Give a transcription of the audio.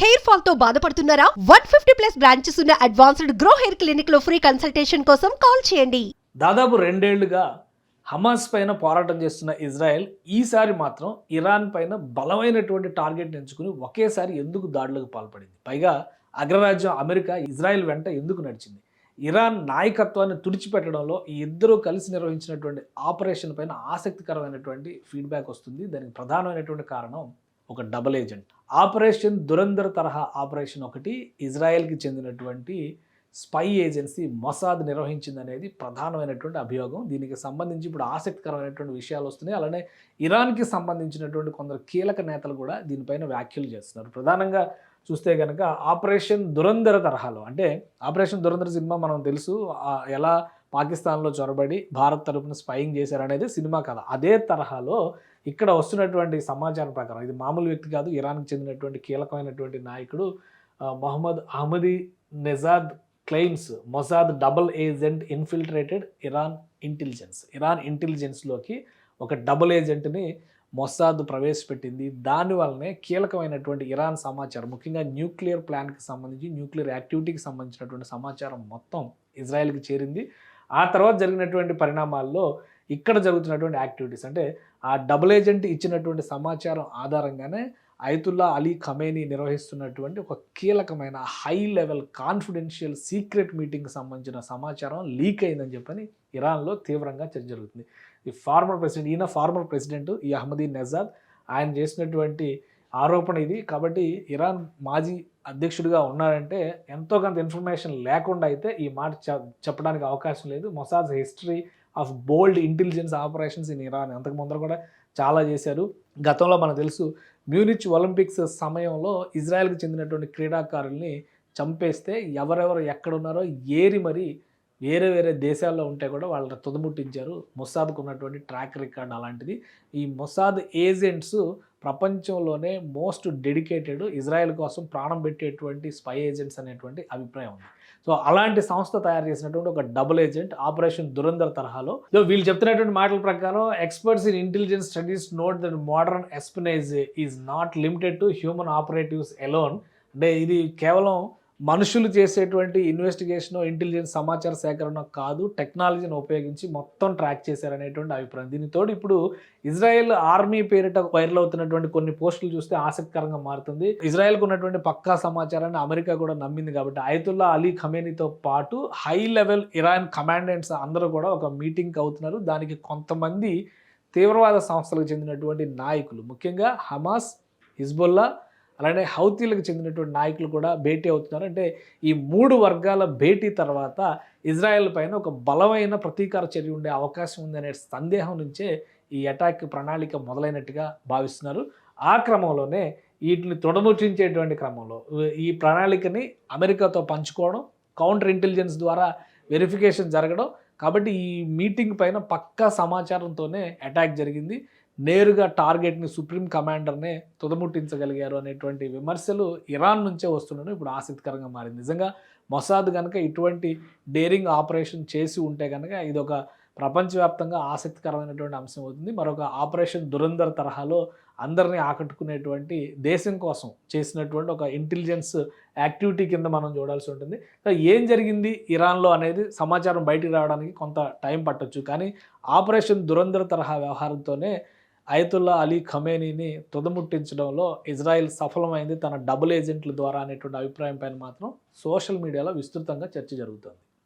Hair fall తో బాధపడుతున్నారా? 150+ branches ఉన్న అడ్వాన్స్డ్ గ్రో హెయిర్ క్లినిక్ లో ఫ్రీ కన్సల్టేషన్ కోసం కాల్ చేయండి. దాదాపు 2 ఏళ్లుగా హమాస్ పైన పోరాటం చేస్తున్న ఇజ్రాయెల్ ఈసారి మాత్రం ఇరాన్ పైన బలమైనటువంటి టార్గెట్ ఎంచుకుని ఒకేసారి ఎందుకు దాడులకు పాల్పడింది? పైగా అగ్రరాజ్యం అమెరికా ఇజ్రాయెల్ వెంట ఎందుకు నడిచింది? ఇరాన్ నాయకత్వాన్ని తుడిచిపెట్టడంలో ఈ ఇద్దరూ కలిసి నిర్వహించినటువంటి ఆపరేషన్ పైన ఆసక్తికరమైనటువంటి ఫీడ్బ్యాక్ వస్తుంది. దానికి ప్రధానమైనటువంటి కారణం ఒక డబుల్ ఏజెంట్ ఆపరేషన్ దురంధర్ తరహా ఆపరేషన్ ఒకటి ఇజ్రాయెల్కి చెందినటువంటి స్పై ఏజెన్సీ మొసాద్ నిర్వహించిందనేది ప్రధానమైనటువంటి అభియోగం. దీనికి సంబంధించి ఇప్పుడు ఆసక్తికరమైనటువంటి విషయాలు వస్తున్నాయి. అలానే ఇరాన్కి సంబంధించినటువంటి కొందరు కీలక నేతలు కూడా దీనిపైన వ్యాఖ్యలు చేస్తున్నారు. ప్రధానంగా చూస్తే కనుక ఆపరేషన్ దురంధర్ తరహాలో, అంటే ఆపరేషన్ దురంధర్ సినిమా మనం తెలుసు, ఎలా పాకిస్తాన్లో చొరబడి భారత్ తరపున స్పైయింగ్ చేశారనేది సినిమా కథ. అదే తరహాలో ఇక్కడ వస్తున్నటువంటి సమాచారం ప్రకారం, ఇది మామూలు వ్యక్తి కాదు, ఇరాన్కి చెందినటువంటి కీలకమైనటువంటి నాయకుడు Mohammad Ahmadinejad claims Mossad double agent infiltrated Iran ఇంటెలిజెన్స్లోకి ఒక డబుల్ ఏజెంట్ని మొసాద్ ప్రవేశపెట్టింది. దానివల్లనే కీలకమైనటువంటి ఇరాన్ సమాచారం, ముఖ్యంగా న్యూక్లియర్ ప్లాన్కి సంబంధించి, న్యూక్లియర్ యాక్టివిటీకి సంబంధించినటువంటి సమాచారం మొత్తం ఇజ్రాయెల్కి చేరింది. ఆ తర్వాత జరిగినటువంటి పరిణామాల్లో ఇక్కడ జరుగుతున్నటువంటి యాక్టివిటీస్, అంటే ఆ డబుల్ ఏజెంట్ ఇచ్చినటువంటి సమాచారం ఆధారంగానే అయతుల్లా అలీ ఖమేనీ నిర్వహిస్తున్నటువంటి ఒక కీలకమైన హై లెవెల్ కాన్ఫిడెన్షియల్ సీక్రెట్ మీటింగ్కి సంబంధించిన సమాచారం లీక్ అయిందని చెప్పని ఇరాన్లో తీవ్రంగా చర్చ జరుగుతుంది. ఫార్మర్ ప్రెసిడెంట్ ఈ అహ్మదీ నెజాద్, ఆయన చేసినటువంటి ఆరోపణ ఇది. కాబట్టి ఇరాన్ మాజీ అధ్యక్షుడిగా ఉన్నారంటే ఎంతో కొంత ఇన్ఫర్మేషన్ లేకుండా అయితే ఈ మాట చెప్పడానికి అవకాశం లేదు. Mossad history of bold intelligence operations in Iran అంతకు ముందర కూడా చాలా చేశారు. గతంలో మనకు తెలుసు, మ్యూనిచ్ ఒలింపిక్స్ సమయంలో ఇజ్రాయెల్కి చెందినటువంటి క్రీడాకారుల్ని చంపేస్తే ఎవరెవరు ఎక్కడున్నారో ఏరి మరి వేరే వేరే దేశాల్లో ఉంటే కూడా వాళ్ళని తుదముట్టించారు. మొసాద్కు ఉన్నటువంటి ట్రాక్ రికార్డ్ అలాంటిది. ఈ మొసాద్ ఏజెంట్స్ ప్రపంచంలోనే మోస్ట్ డెడికేటెడ్, ఇజ్రాయెల్ కోసం ప్రాణం పెట్టేటువంటి స్పై ఏజెంట్స్ అనేటువంటి అభిప్రాయం ఉంది. సో అలాంటి సంస్థ తయారు చేసినటువంటి ఒక డబుల్ ఏజెంట్ ఆపరేషన్ దురంధర్ తరహాలో, వీళ్ళు చెప్తున్నటువంటి మాటల ప్రకారం experts in intelligence studies note that modern espionage is not limited to human operatives alone. అంటే ఇది కేవలం మనుషులు చేసేటువంటి ఇన్వెస్టిగేషన్, ఇంటెలిజెన్స్ సమాచార సేకరణ కాదు, టెక్నాలజీని ఉపయోగించి మొత్తం ట్రాక్ చేశారనేటువంటి అభిప్రాయం. దీనితో ఇప్పుడు ఇజ్రాయెల్ ఆర్మీ పేరిట వైరల్ అవుతున్నటువంటి కొన్ని పోస్టులు చూస్తే ఆసక్తికరంగా మారుతుంది. ఇజ్రాయెల్కు ఉన్నటువంటి పక్కా సమాచారాన్ని అమెరికా కూడా నమ్మింది. కాబట్టి అయతుల్లా అలీ ఖమేనీతో పాటు హై లెవెల్ ఇరాన్ కమాండెంట్స్ అందరూ కూడా ఒక మీటింగ్కి అవుతున్నారు. దానికి కొంతమంది తీవ్రవాద సంస్థలకు చెందినటువంటి నాయకులు, ముఖ్యంగా హమాస్, హిజ్బుల్లా, అలానే హౌతీలకు చెందినటువంటి నాయకులు కూడా భేటీ అవుతున్నారు. అంటే ఈ 3 వర్గాల భేటీ తర్వాత ఇజ్రాయెల్ పైన ఒక బలమైన ప్రతీకార చర్య ఉండే అవకాశం ఉందనే సందేహం నుంచే ఈ అటాక్ ప్రణాళిక మొదలైనట్టుగా భావిస్తున్నారు. ఆ క్రమంలోనే వీటిని తొడముట్టించేటువంటి క్రమంలో ఈ ప్రణాళికని అమెరికాతో పంచుకోవడం, కౌంటర్ ఇంటెలిజెన్స్ ద్వారా వెరిఫికేషన్ జరగడం. కాబట్టి ఈ మీటింగ్ పైన పక్కా సమాచారంతోనే అటాక్ జరిగింది. నేరుగా టార్గెట్ని, సుప్రీం కమాండర్నే తుదముట్టించగలిగారు అనేటువంటి విమర్శలు ఇరాన్ నుంచే వస్తుండడం ఇప్పుడు ఆసక్తికరంగా మారింది. నిజంగా మొసాద్ కనుక ఇటువంటి డేరింగ్ ఆపరేషన్ చేసి ఉంటే కనుక ఇది ఒక ప్రపంచవ్యాప్తంగా ఆసక్తికరమైనటువంటి అంశం అవుతుంది. మరొక ఆపరేషన్ దురంధర్ తరహాలో అందరినీ ఆకట్టుకునేటువంటి, దేశం కోసం చేసినటువంటి ఒక ఇంటెలిజెన్స్ యాక్టివిటీ కింద మనం చూడాల్సి ఉంటుంది. ఏం జరిగింది ఇరాన్లో అనేది సమాచారం బయటికి రావడానికి కొంత టైం పట్టొచ్చు. కానీ ఆపరేషన్ దురంధర్ తరహా వ్యవహారంతోనే అయతుల్లా అలీ ఖమేనీని తుదముట్టించడంలో ఇజ్రాయెల్ సఫలమైంది తన డబుల్ ఏజెంట్ల ద్వారా అనేటువంటి అభిప్రాయం పైన మాత్రం సోషల్ మీడియాలో విస్తృతంగా చర్చ జరుగుతుంది.